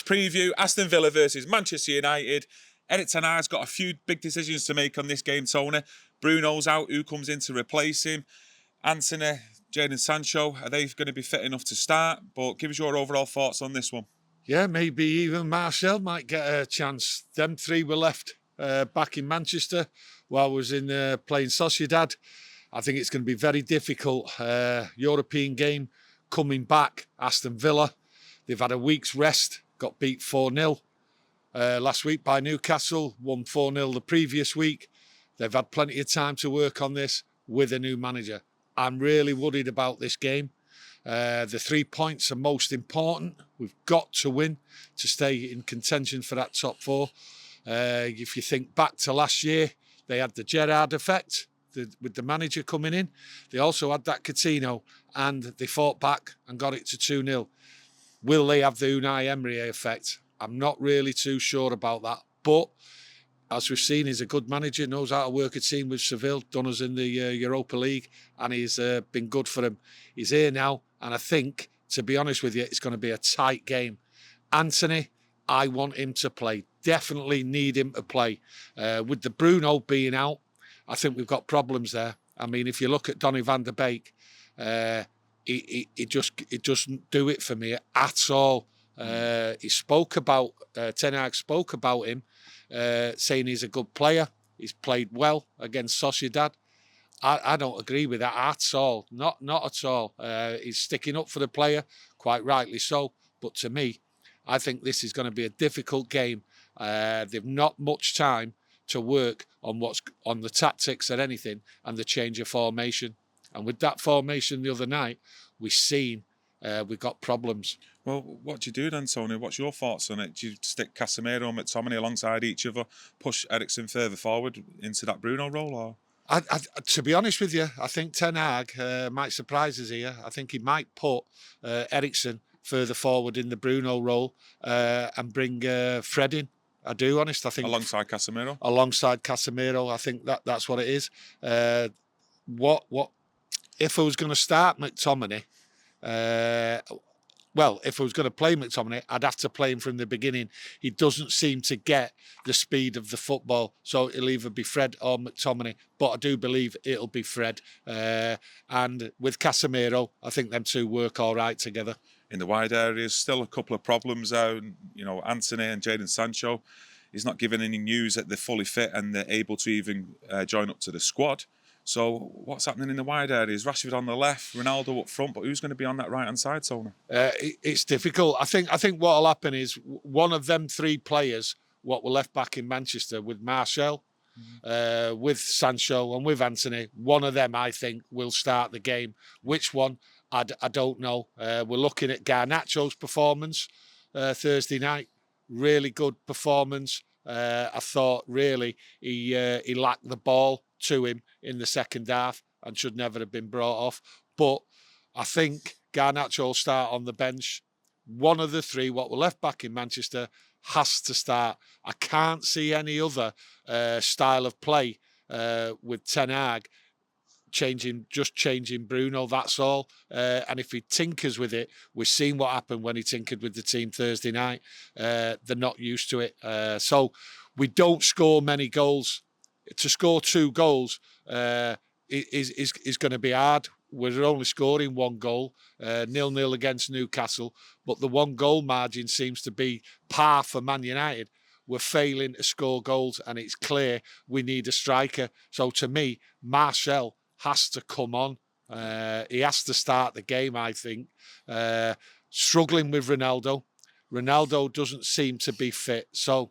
Match Preview, Aston Villa versus Manchester United. Erik Ten Hag's got a few big decisions to make on this game, Tony. Bruno's out, who comes in to replace him? Antony, Jadon Sancho, are they going to be fit enough to start? But give us your overall thoughts on this one. Yeah, maybe even Martial might get a chance. Them three were left back in Manchester while I was in playing Sociedad. I think it's going to be very difficult. European game coming back, Aston Villa. They've had a week's rest, got beat 4-0 last week by Newcastle, won 4-0 the previous week. They've had plenty of time to work on this with a new manager. I'm really worried about this game. The 3 points are most important. We've got to win to stay in contention for that top four. If you think back to last year, they had the Gerrard effect with the manager coming in. They also had that Coutinho, and they fought back and got it to 2-0. Will they have the Unai Emery effect? I'm not really too sure about that. But as we've seen, he's a good manager, knows how to work a team with Seville, done us in the Europa League, and he's been good for him. He's here now, and I think, to be honest with you, it's going to be a tight game. Antony, I want him to play. Definitely need him to play. With the Bruno being out, I think we've got problems there. I mean, if you look at Donny Van De Beek, he doesn't do it for me at all. He spoke about, Ten Hag spoke about him, saying he's a good player. He's played well against Sociedad. I don't agree with that at all. Not at all. He's sticking up for the player, quite rightly so. But to me, I think this is going to be a difficult game. They've not much time to work on on the tactics or anything, and the change of formation. And with that formation the other night, we've seen we've got problems. Well, what do you do then, Tony? What's your thoughts on it? Do you stick Casemiro and McTominay alongside each other, push Eriksen further forward into that Bruno role, or? To be honest with you, I think Ten Hag might surprise us here. I think he might put Eriksen further forward in the Bruno role and bring Fred in. I do, honest. I think alongside Casemiro. Alongside Casemiro, I think that's what it is. What if I was going to start McTominay? Well, if I was going to play McTominay, I'd have to play him from the beginning. He doesn't seem to get the speed of the football, so it'll either be Fred or McTominay. But I do believe it'll be Fred. And with Casemiro, I think them two work all right together. In the wide areas, still a couple of problems there. You know, Antony and Jadon Sancho, he's not giving any news that they're fully fit and they're able to even join up to the squad. So what's happening in the wide areas? Rashford on the left, Ronaldo up front, but who's going to be on that right-hand side, Tony? It's difficult. I think what will happen is one of them three players, what were left back in Manchester with Martial, with Sancho and with Antony, one of them, I think, will start the game. Which one? I don't know. We're looking at Garnacho's performance Thursday night. Really good performance. I thought really he lacked the ball to him in the second half and should never have been brought off. But I think Garnacho will start on the bench. One of the three, what were left back in Manchester, has to start. I can't see any other style of play with Ten Hag changing Bruno, that's all. And if he tinkers with it, we've seen what happened when he tinkered with the team Thursday night. They're not used to it. So we don't score many goals. To score 2 goals is going to be hard. We're only scoring 1 goal, 0-0 against Newcastle, but the 1 goal margin seems to be par for Man United. We're failing to score goals, and it's clear we need a striker. So to me, Martial has to come on. He has to start the game, I think. Struggling with Ronaldo. Ronaldo doesn't seem to be fit. So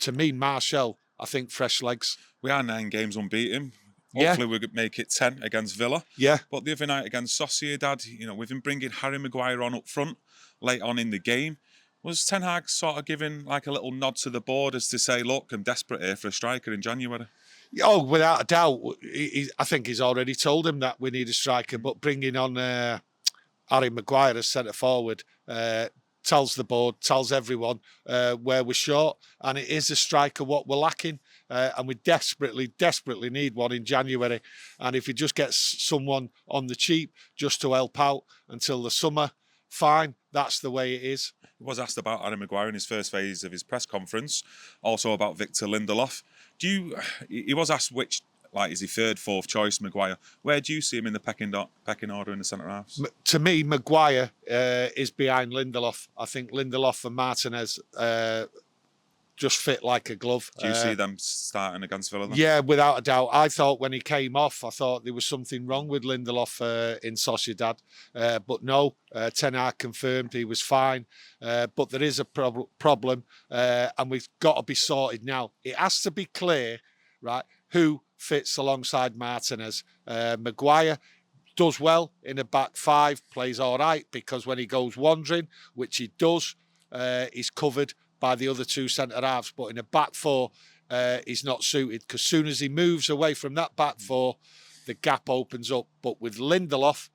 to me, Martial, I think fresh legs. We are 9 games unbeaten. Hopefully we could make it 10 against Villa. Yeah. But the other night against Sociedad, you know, we've been bringing Harry Maguire on up front late on in the game. Was Ten Hag sort of giving like a little nod to the board as to say, look, I'm desperate here for a striker in January? Oh, without a doubt. I think he's already told him that we need a striker, but bringing on Harry Maguire as centre forward tells the board, tells everyone where we're short, and it is a striker what we're lacking, and we desperately need one in January. And if he just gets someone on the cheap just to help out until the summer, fine, that's the way it is. He was asked about Harry Maguire in his first phase of his press conference, also about Victor Lindelof. He was asked which, like, is he third, fourth choice, Maguire? Where do you see him in the pecking order in the centre halves? To me, Maguire is behind Lindelof. I think Lindelof and Martinez just fit like a glove. Do you see them starting against Villa then? Yeah, without a doubt. I thought when he came off, I thought there was something wrong with Lindelof in Sociedad. But no, Ten Hag confirmed he was fine. But there is a problem, and we've got to be sorted now. It has to be clear, right, who fits alongside Martinez. Maguire does well in a back five, plays all right, because when he goes wandering, which he does, he's covered by the other two centre-halves. But in a back four, he's not suited, because soon as he moves away from that back four, the gap opens up. But with Lindelof's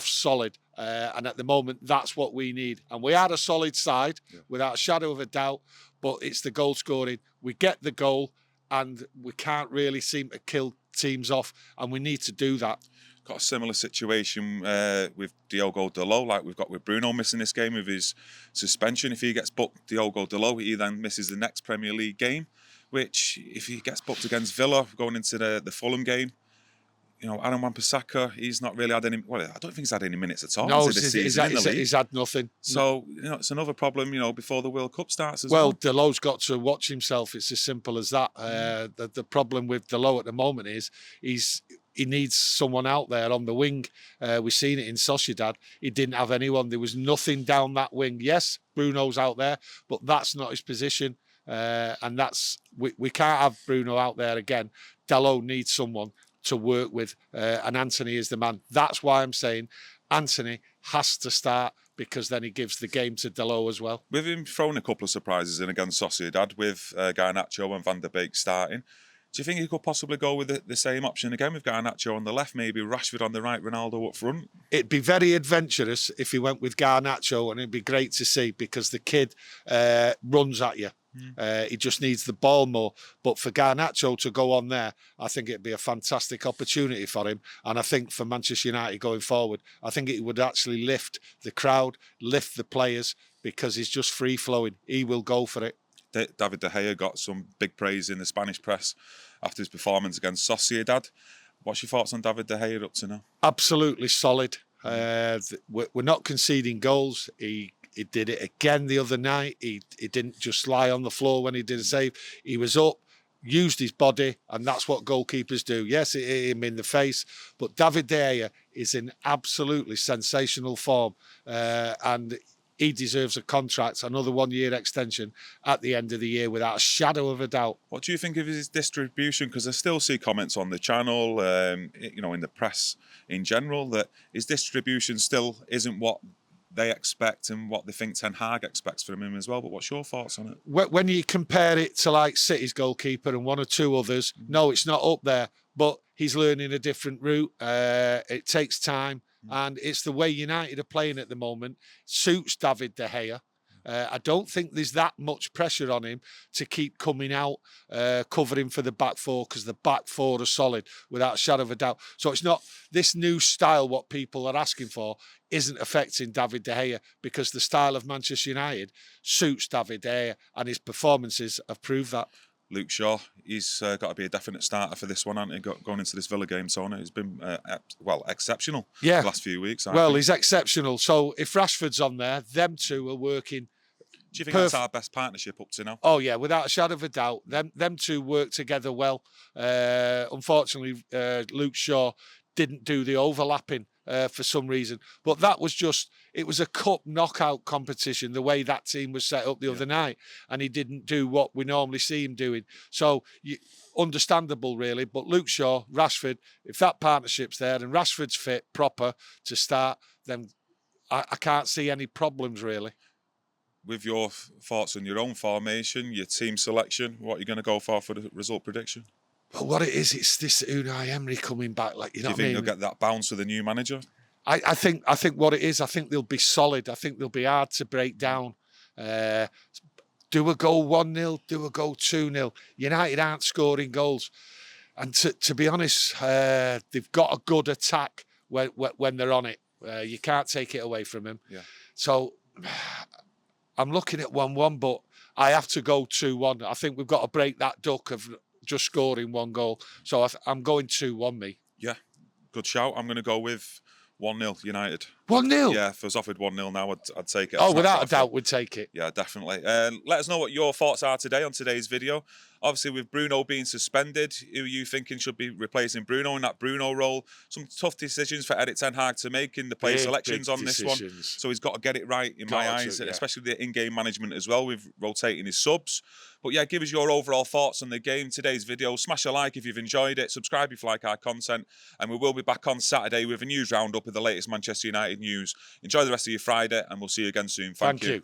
solid, and at the moment, that's what we need. And we are a solid side, without a shadow of a doubt, but it's the goal scoring. We get the goal, and we can't really seem to kill teams off, and we need to do that. Got a similar situation with Diogo Dalot, like we've got with Bruno missing this game with his suspension. If he gets booked, Diogo Dalot, he then misses the next Premier League game, which if he gets booked against Villa going into the Fulham game, you know, Aaron Wan-Bissaka, he's not really had any, well, I don't think he's had any minutes at all. No, he's had nothing. So, you know, it's another problem, you know, before the World Cup starts as well. Dalot's got to watch himself. It's as simple as that. The problem with Dalot at the moment is he needs someone out there on the wing. We've seen it in Sociedad. He didn't have anyone. There was nothing down that wing. Yes, Bruno's out there, but that's not his position. And that's we can't have Bruno out there again. Dalot needs someone to work with, and Antony is the man. That's why I'm saying Antony has to start, because then he gives the game to Dalot as well. With him throwing a couple of surprises in against Sociedad, with Garnacho and Van De Beek starting, do you think he could possibly go with the same option again, with Garnacho on the left, maybe Rashford on the right, Ronaldo up front? It'd be very adventurous if he went with Garnacho, and it'd be great to see, because the kid runs at you. He just needs the ball more. But for Garnacho to go on there, I think it'd be a fantastic opportunity for him. And I think for Manchester United going forward, I think it would actually lift the crowd, lift the players, because he's just free-flowing. He will go for it. David De Gea got some big praise in the Spanish press after his performance against Sociedad. What's your thoughts on David De Gea up to now? Absolutely solid. We're not conceding goals. He did it again the other night. He didn't just lie on the floor when he did a save. He was up, used his body, and that's what goalkeepers do. Yes, it hit him in the face, but David De Gea is in absolutely sensational form, and he deserves a contract, another 1-year extension at the end of the year, without a shadow of a doubt. What do you think of his distribution? Because I still see comments on the channel, you know, in the press in general, that his distribution still isn't what they expect and what they think Ten Hag expects from him as well. But what's your thoughts on it? When you compare it to like City's goalkeeper and one or two others, no, it's not up there. But he's learning a different route. It takes time. And it's the way United are playing at the moment. Suits David De Gea. I don't think there's that much pressure on him to keep coming out, covering for the back four, because the back four are solid, without a shadow of a doubt. So it's not this new style, what people are asking for, isn't affecting David De Gea, because the style of Manchester United suits David De Gea, and his performances have proved that. Luke Shaw, he's got to be a definite starter for this one, hasn't he? Going into this Villa game, Tony. He's been, exceptional the last few weeks. He's exceptional. So if Rashford's on there, them two are working. Do you think that's our best partnership up to now? Oh, yeah, without a shadow of a doubt. Them two work together well. Unfortunately, Luke Shaw didn't do the overlapping for some reason. But that was it was a cup knockout competition, the way that team was set up the other night. And he didn't do what we normally see him doing. So, understandable, really. But Luke Shaw, Rashford, if that partnership's there and Rashford's fit, proper to start, then I can't see any problems, really. With your thoughts on your own formation, your team selection, what are you going to go for the result prediction? Well, what it is, it's this Unai Emery coming back. Like, you know, do you think they'll get that bounce with the new manager? I think what it is, I think they'll be solid. I think they'll be hard to break down. Do a goal 1-0, do a goal 2-0. United aren't scoring goals, and to be honest, they've got a good attack when they're on it. You can't take it away from them. Yeah. So I'm looking at 1-1, but I have to go 2-1. I think we've got to break that duck of just scoring 1 goal. So I'm going 2-1, me. Yeah, good shout. I'm going to go with 1-0 United. 1-0? Yeah, if I was offered 1-0 now, I'd take it. Oh, without a doubt, we'd take it. Yeah, definitely. Let us know what your thoughts are today on today's video. Obviously, with Bruno being suspended, who are you thinking should be replacing Bruno in that Bruno role? Some tough decisions for Erik Ten Hag to make in the player selections on this one. So he's got to get it right in my eyes, especially the in-game management as well with rotating his subs. But yeah, give us your overall thoughts on the game, today's video. Smash a like if you've enjoyed it. Subscribe if you like our content. And we will be back on Saturday with a news roundup of the latest Manchester United news. Enjoy the rest of your Friday, and we'll see you again soon. Thank you.